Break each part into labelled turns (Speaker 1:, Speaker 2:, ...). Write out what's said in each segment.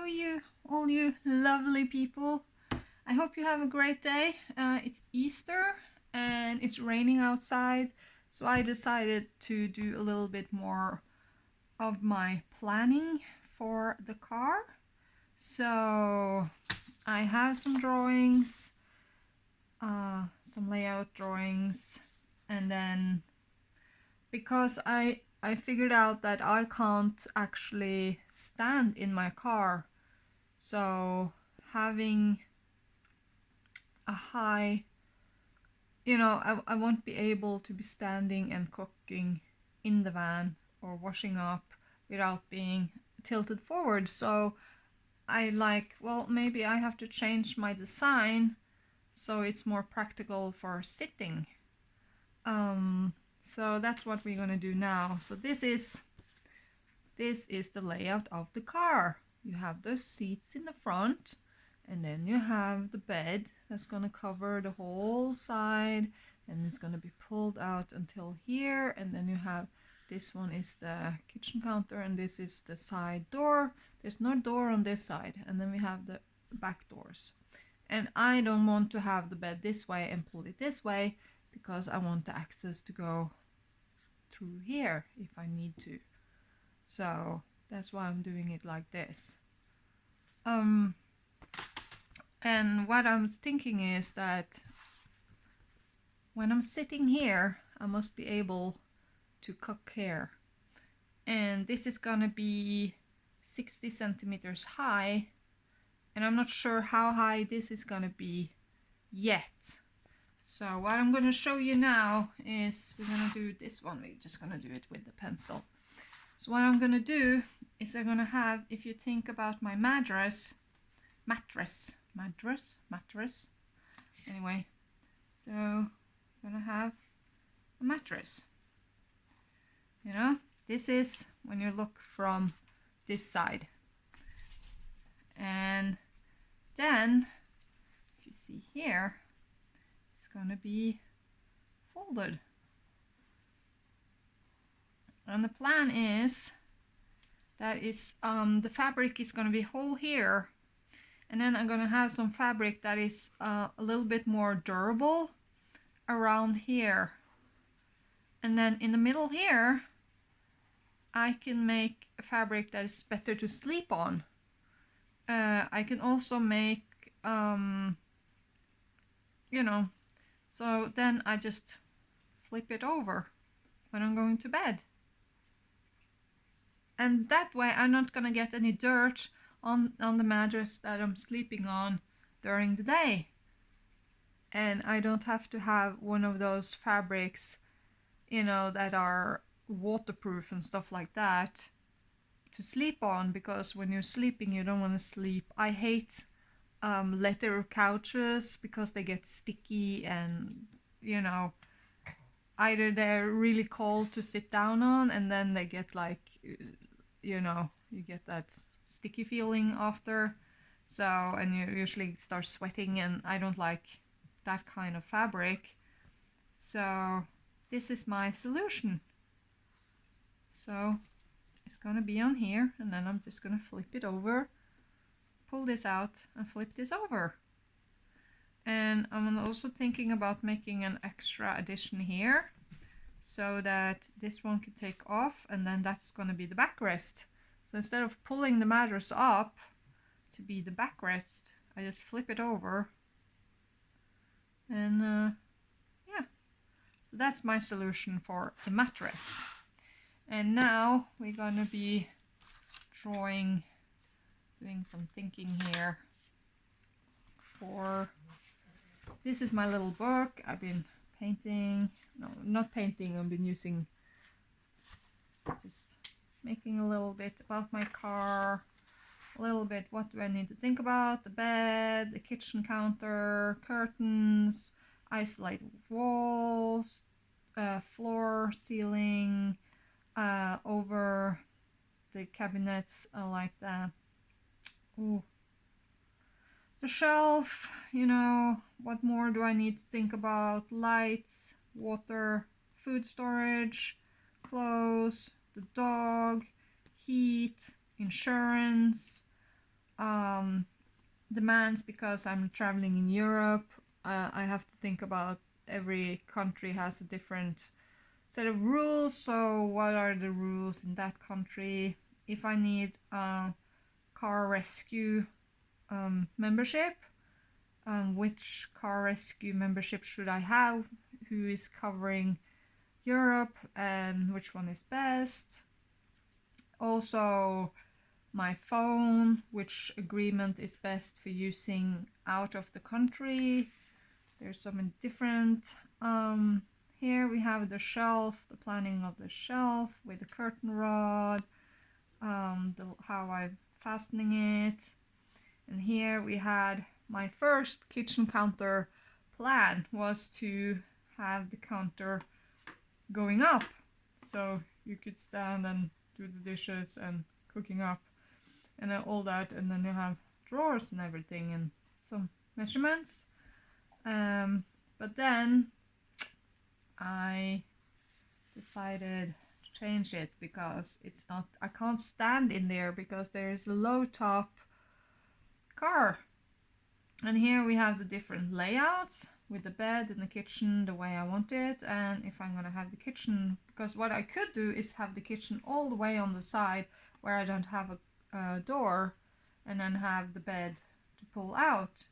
Speaker 1: you, all you lovely people. I hope you have a great day. It's Easter and it's raining outside, so I decided to do a little bit more of my planning for the car. So I have some drawings, some layout drawings, and then because I figured out that I can't actually stand in my car, so having a high, I won't be able to be standing and cooking in the van or washing up without being tilted forward. So well, maybe I have to change my design so it's more practical for sitting. So that's what we're gonna do now. So this is the layout of the car. You have the seats in the front, and then you have the bed that's gonna cover the whole side, and it's gonna be pulled out until here, and then you have this one is the kitchen counter, and this is the side door. There's no door on this side, and then we have the back doors. And I don't want to have the bed this way and pull it this way because I want the access to go through here if I need to. So that's why I'm doing it like this. And what I'm thinking is that when I'm sitting here, I must be able to cook here. And this is gonna be 60 centimeters high, and I'm not sure how high this is gonna be yet. So what I'm gonna show you now is we're gonna do this one. We're just gonna do it with the pencil. So what I'm gonna do is I'm gonna have, if you think about my mattress. Anyway, so I'm gonna have a mattress. This is when you look from this side. And then, if you see here, it's gonna be folded. And the plan is that the fabric is gonna be whole here, and then I'm gonna have some fabric that is a little bit more durable around here. And then in the middle here, I can make a fabric that is better to sleep on. I can also make, so then I just flip it over when I'm going to bed. And that way I'm not gonna get any dirt on the mattress that I'm sleeping on during the day. And I don't have to have one of those fabrics, that are waterproof and stuff like that to sleep on, because when you're sleeping you don't want to sleep. I hate leather couches because they get sticky, and either they're really cold to sit down on, and then they get like, you get that sticky feeling after. So, and you usually start sweating, and I don't like that kind of fabric. So this is my solution. So it's gonna be on here, and then I'm just gonna flip it over, pull this out and flip this over. And I'm also thinking about making an extra addition here so that this one can take off, and then that's gonna be the backrest. So instead of pulling the mattress up to be the backrest, I just flip it over, and yeah, so that's my solution for the mattress. And now we're gonna be doing some thinking here. This is my little book. I've been painting, no, not painting, I've been using, just making a little bit about my car, a little bit what do I need to think about, the bed, the kitchen counter, curtains, isolated walls, floor, ceiling, over the cabinets, like the shelf, what more do I need to think about, lights, water, food storage, clothes, the dog, heat, insurance, demands, because I'm traveling in Europe. I have to think about every country has a different set of rules. So what are the rules in that country? If I need a car rescue membership, which car rescue membership should I have? Who is covering Europe and which one is best? Also, my phone, which agreement is best for using out of the country. There's so many different. Here we have the shelf, the planning of the shelf with the curtain rod, how I'm fastening it. And here we had my first kitchen counter plan was to have the counter going up, so you could stand and do the dishes and cooking up and all that, and then you have drawers and everything and some measurements. But then I decided to change it because it's not, I can't stand in there because there is a low top car. And here we have the different layouts with the bed and the kitchen the way I want it. And if I'm gonna have the kitchen, because what I could do is have the kitchen all the way on the side where I don't have a door, and then have the bed to pull out.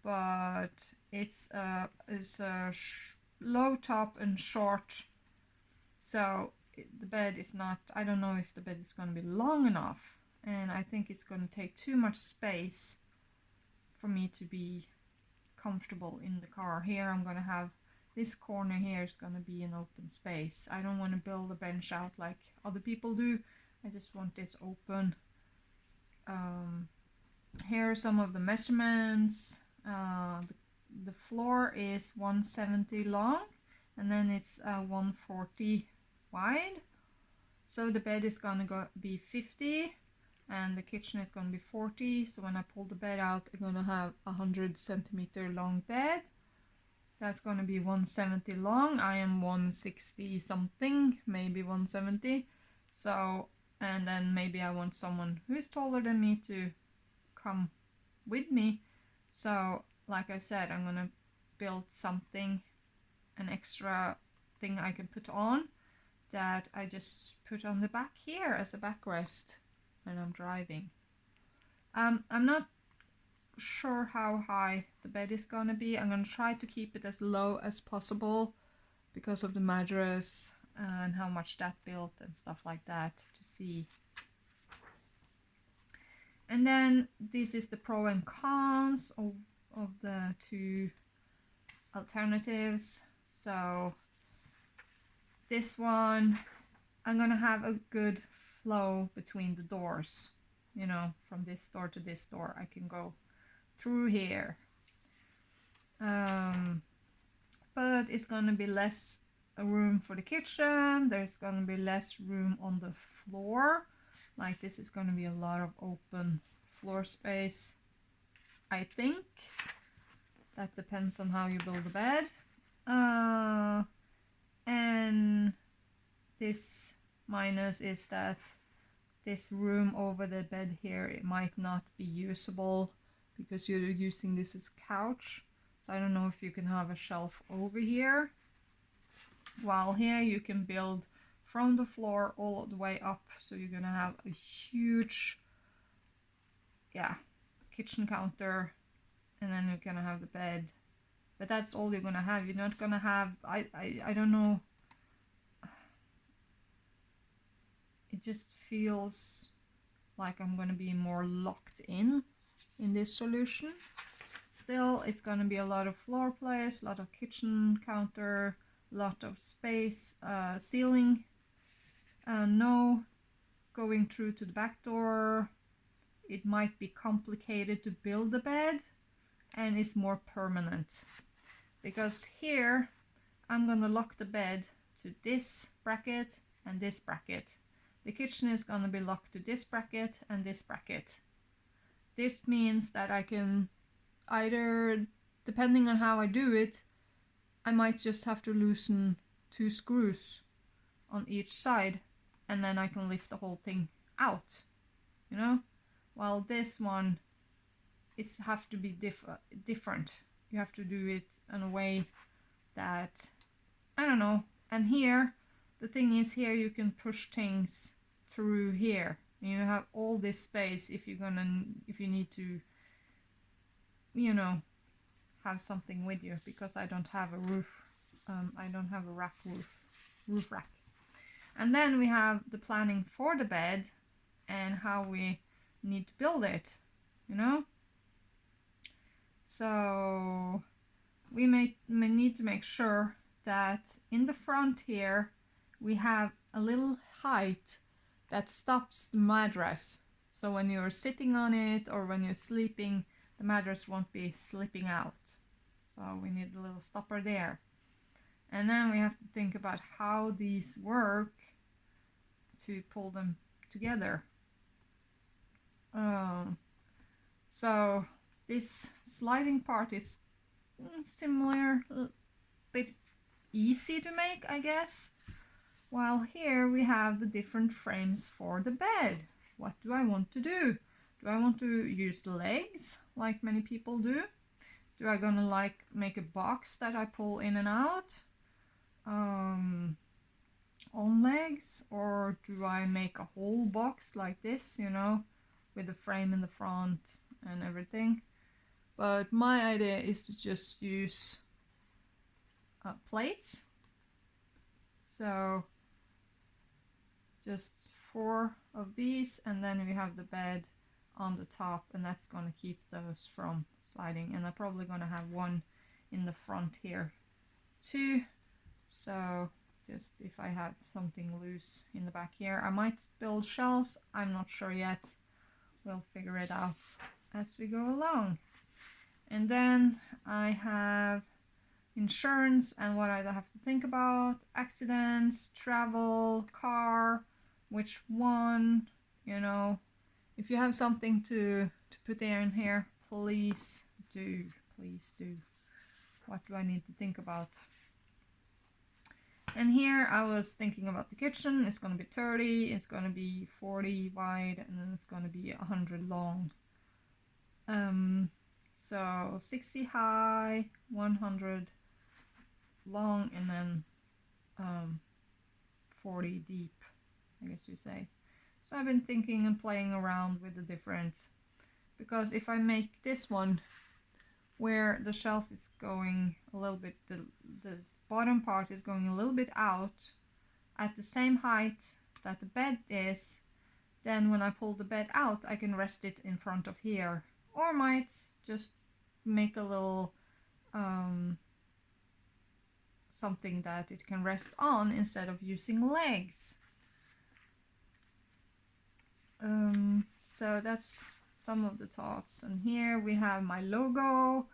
Speaker 1: But it's a low top and short, so the bed is not, I don't know if the bed is going to be long enough, and I think it's going to take too much space for me to be comfortable in the car. Here I'm going to have this corner here is going to be an open space. I don't want to build a bench out like other people do. I just want this open. Here are some of the measurements. The floor is 170 long, and then it's 140 wide. So the bed is gonna be 50, and the kitchen is gonna be 40. So when I pull the bed out, I'm gonna have 100 centimeter long bed. That's gonna be 170 long. I am 160 something, maybe 170. So, and then maybe I want someone who is taller than me to come with me. So like I said, I'm gonna build something, an extra thing I can put on that I just put on the back here as a backrest when I'm driving. I'm not sure how high the bed is gonna be. I'm gonna try to keep it as low as possible because of the mattress and how much that built and stuff like that to see. And then this is the pro and cons of the two alternatives. So this one, I'm gonna have a good flow between the doors, you know, from this door to this door. I can go through here, but it's gonna be less room for the kitchen. There's gonna be less room on the floor. Like this is gonna be a lot of open floor space, I think. That depends on how you build the bed. And this minus is that this room over the bed here, it might not be usable because you're using this as couch. So I don't know if you can have a shelf over here. While here you can build from the floor all the way up. So you're gonna have a huge, kitchen counter, and then you're gonna have the bed. But that's all you're gonna have. You're not gonna have, I don't know. It just feels like I'm gonna be more locked in this solution. Still, it's gonna be a lot of floor place, a lot of kitchen counter, a lot of space, ceiling, no going through to the back door. It might be complicated to build the bed, and it's more permanent because here I'm gonna lock the bed to this bracket and this bracket. The kitchen is gonna be locked to this bracket and this bracket. This means that I can either, depending on how I do it, I might just have to loosen 2 screws on each side, and then I can lift the whole thing out, you know? while this one is have to be different. You have to do it in a way that, I don't know. And here, the thing is, here you can push things through here. You have all this space if you need to, you know, have something with you, because I don't have a roof. I don't have a roof rack. And then we have the planning for the bed and how we need to build it, you know. So we need to make sure that in the front here we have a little height that stops the mattress. So when you're sitting on it or when you're sleeping, the mattress won't be slipping out. So we need a little stopper there. And then we have to think about how these work to pull them together. So this sliding part is similar, a bit easy to make, I guess. While here we have the different frames for the bed. What do I want to do? Do I want to use legs like many people do? Do I gonna like make a box that I pull in and out on legs, or do I make a whole box like this, you know, with the frame in the front and everything? But my idea is to just use plates. So just 4 of these, and then we have the bed on the top, and that's going to keep those from sliding. And I'm probably going to have one in the front here too. So just if I had something loose in the back here, I might build shelves. I'm not sure yet. We'll figure it out as we go along. And then I have insurance and what I have to think about, accidents, travel, car, which one, you know. If you have something to put there in here, please do. What do I need to think about? And here I was thinking about the kitchen. It's going to be 30, it's going to be 40 wide, and then it's going to be 100 long. So 60 high, 100 long, and then 40 deep, I guess you say. So I've been thinking and playing around with the different, because if I make this one where the shelf is going a little bit, the bottom part is going a little bit out at the same height that the bed is, then when I pull the bed out I can rest it in front of here, or might just make a little something that it can rest on instead of using legs. So that's some of the thoughts. And here we have my logo,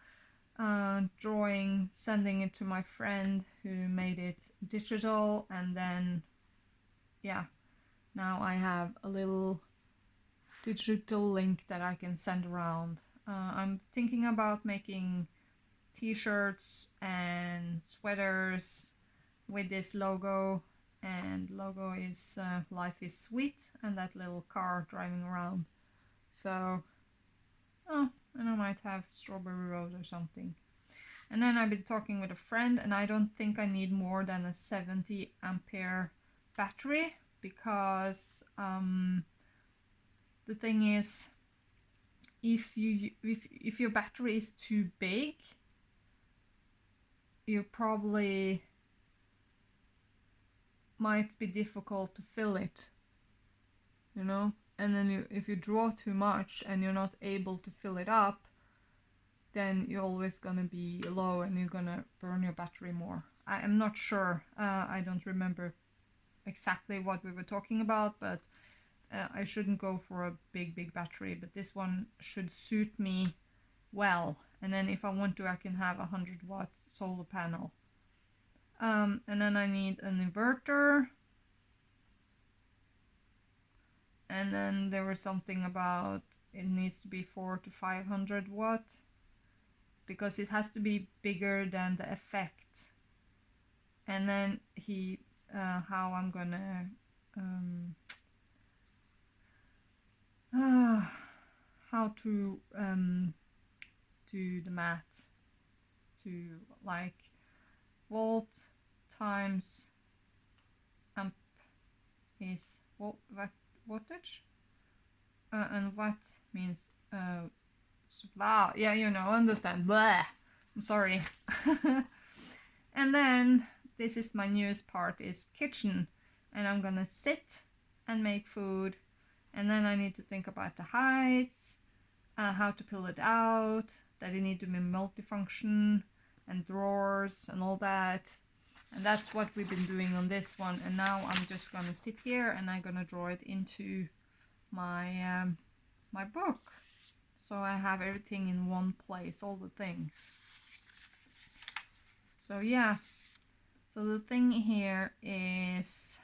Speaker 1: drawing, sending it to my friend who made it digital, and then yeah, now I have a little digital link that I can send around. I'm thinking about making t-shirts and sweaters with this logo, and logo is life is sweet, and that little car driving around. So and I might have Strawberry Road or something. And then I've been talking with a friend, and I don't think I need more than a 70 ampere battery, because the thing is, if your battery is too big, you probably might be difficult to fill it, you know. And then if you draw too much and you're not able to fill it up, then you're always gonna be low and you're gonna burn your battery more. I am not sure. I don't remember exactly what we were talking about, but I shouldn't go for a big battery, but this one should suit me well. And then if I want to, I can have 100-watt solar panel. And then I need an inverter. And then there was something about it needs to be 400 to 500 watt, because it has to be bigger than the effect. And then how I'm gonna how to do the math, to like volt times amp is wattage, and watt means wow, yeah, you know, understand. Blah. I'm sorry. And then this is my newest part, is kitchen, and I'm gonna sit and make food, and then I need to think about the heights, how to pull it out, that it need to be multifunction and drawers and all that. And that's what we've been doing on this one. And now I'm just gonna sit here and I'm gonna draw it into my my book, so I have everything in one place, all the things. So yeah, so the thing here is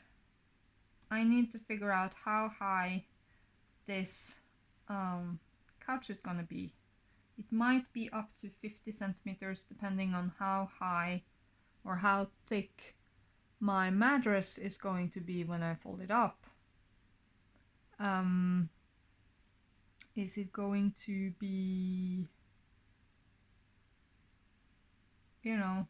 Speaker 1: I need to figure out how high this couch is gonna be. It might be up to 50 centimeters depending on how high or how thick my mattress is going to be when I fold it up. Is it going to be, you know,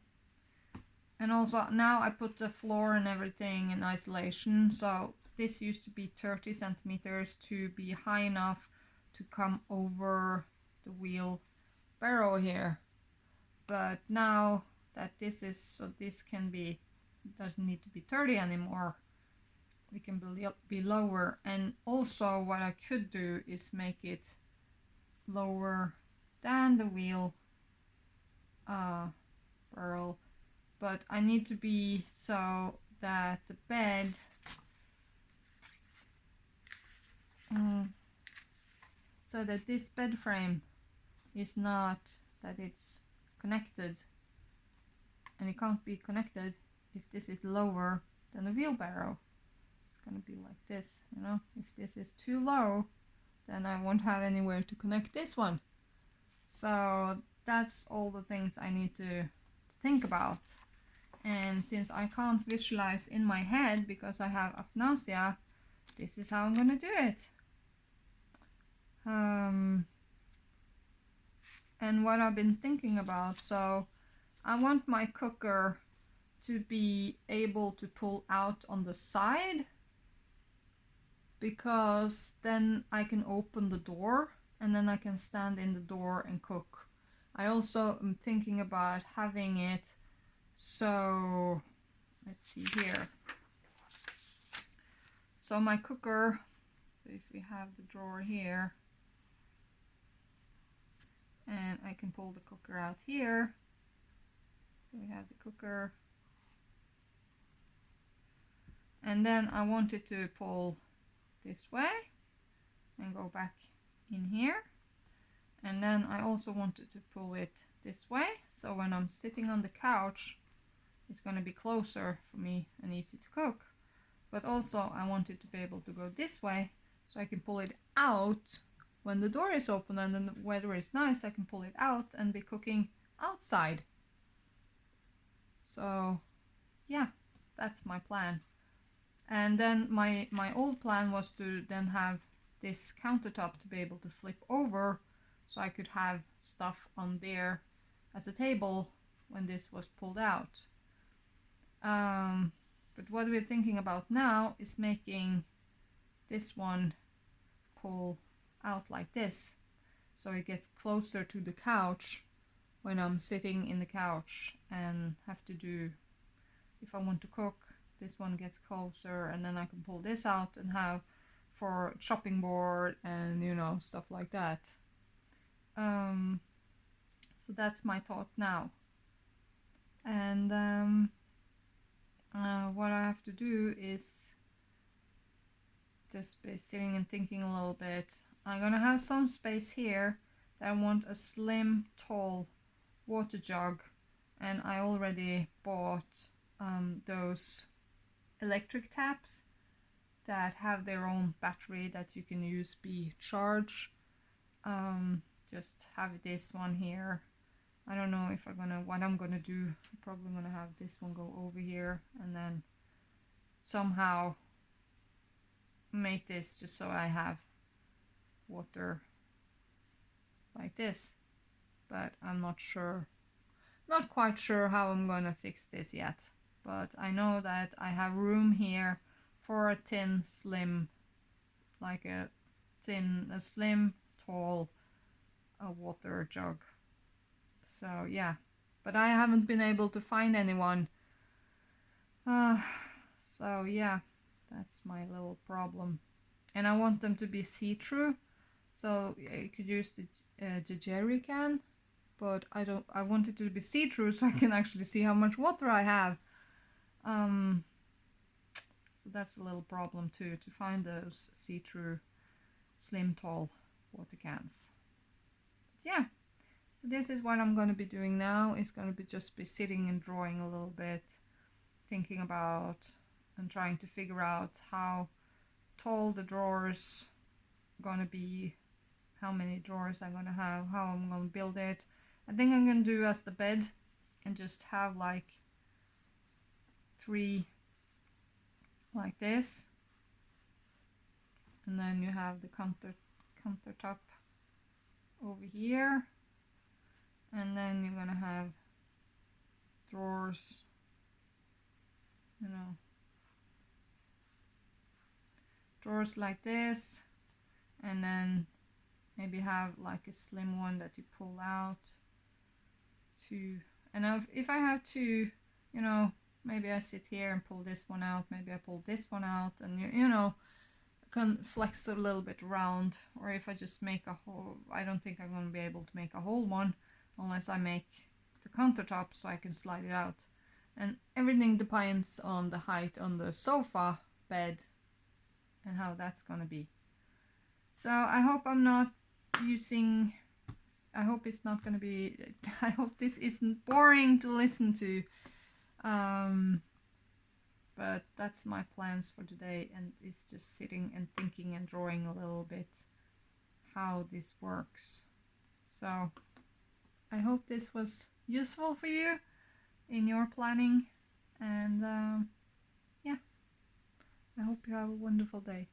Speaker 1: and also now I put the floor and everything in isolation, so this used to be 30 centimeters to be high enough to come over the wheelbarrow here. But now that this is, so this can be, doesn't need to be 30 anymore. We can be lower. And also what I could do is make it lower than the wheel barrel, but I need to be so that the bed so that this bed frame is not, that it's connected, and it can't be connected if this is lower than the wheelbarrow. It's gonna be like this, you know. If this is too low, then I won't have anywhere to connect this one. So that's all the things I need to think about. And since I can't visualize in my head because I have aphasia, this is how I'm gonna do it. And what I've been thinking about, so I want my cooker to be able to pull out on the side, because then I can open the door and then I can stand in the door and cook. I also am thinking about having it, so let's see here. So my cooker, so if we have the drawer here, and I can pull the cooker out here. So we have the cooker. And then I want it to pull this way and go back in here. And then I also wanted to pull it this way, so when I'm sitting on the couch, it's going to be closer for me and easy to cook. But also I want it to be able to go this way, so I can pull it out when the door is open, and then the weather is nice, I can pull it out and be cooking outside. So yeah, that's my plan. And then my old plan was to then have this countertop to be able to flip over, so I could have stuff on there as a table when this was pulled out. But what we're thinking about now is making this one pull out like this, so it gets closer to the couch when I'm sitting in the couch and have to do, if I want to cook, this one gets closer, and then I can pull this out and have for chopping board and, you know, stuff like that. So that's my thought now. And what I have to do is just be sitting and thinking a little bit. I'm gonna have some space here that I want a slim, tall water jug, and I already bought those electric taps that have their own battery that you can USB charge. Just have this one here. I don't know if what I'm gonna do. I'm probably gonna have this one go over here and then somehow make this just so I have water like this, but I'm not sure, not quite sure how I'm gonna fix this yet. But I know that I have room here for a thin, slim, like a slim, tall water jug. So yeah, but I haven't been able to find anyone. So yeah, that's my little problem. And I want them to be see-through, so I could use the jerry can, but I want it to be see-through so I can actually see how much water I have. So that's a little problem too, to find those see-through slim tall water cans. But yeah, so this is what I'm going to be doing now. It's going to be just be sitting and drawing a little bit, thinking about and trying to figure out how tall the drawers going to be, how many drawers I'm going to have, how I'm going to build it. I think I'm going to do as the bed and just have like 3 like this, and then you have the countertop over here, and then you're gonna have drawers, you know, drawers like this, and then maybe have like a slim one that you pull out to, and if I have to, you know, maybe I sit here and pull this one out, maybe I pull this one out, and you know, can flex a little bit around. Or if I just make a whole, I don't think I'm going to be able to make a whole one unless I make the countertop so I can slide it out. And everything depends on the height on the sofa bed and how that's going to be. So I hope I'm not using, I hope it's not going to be, I hope this isn't boring to listen to. But that's my plans for today, and it's just sitting and thinking and drawing a little bit how this works. So I hope this was useful for you in your planning, and yeah, I hope you have a wonderful day.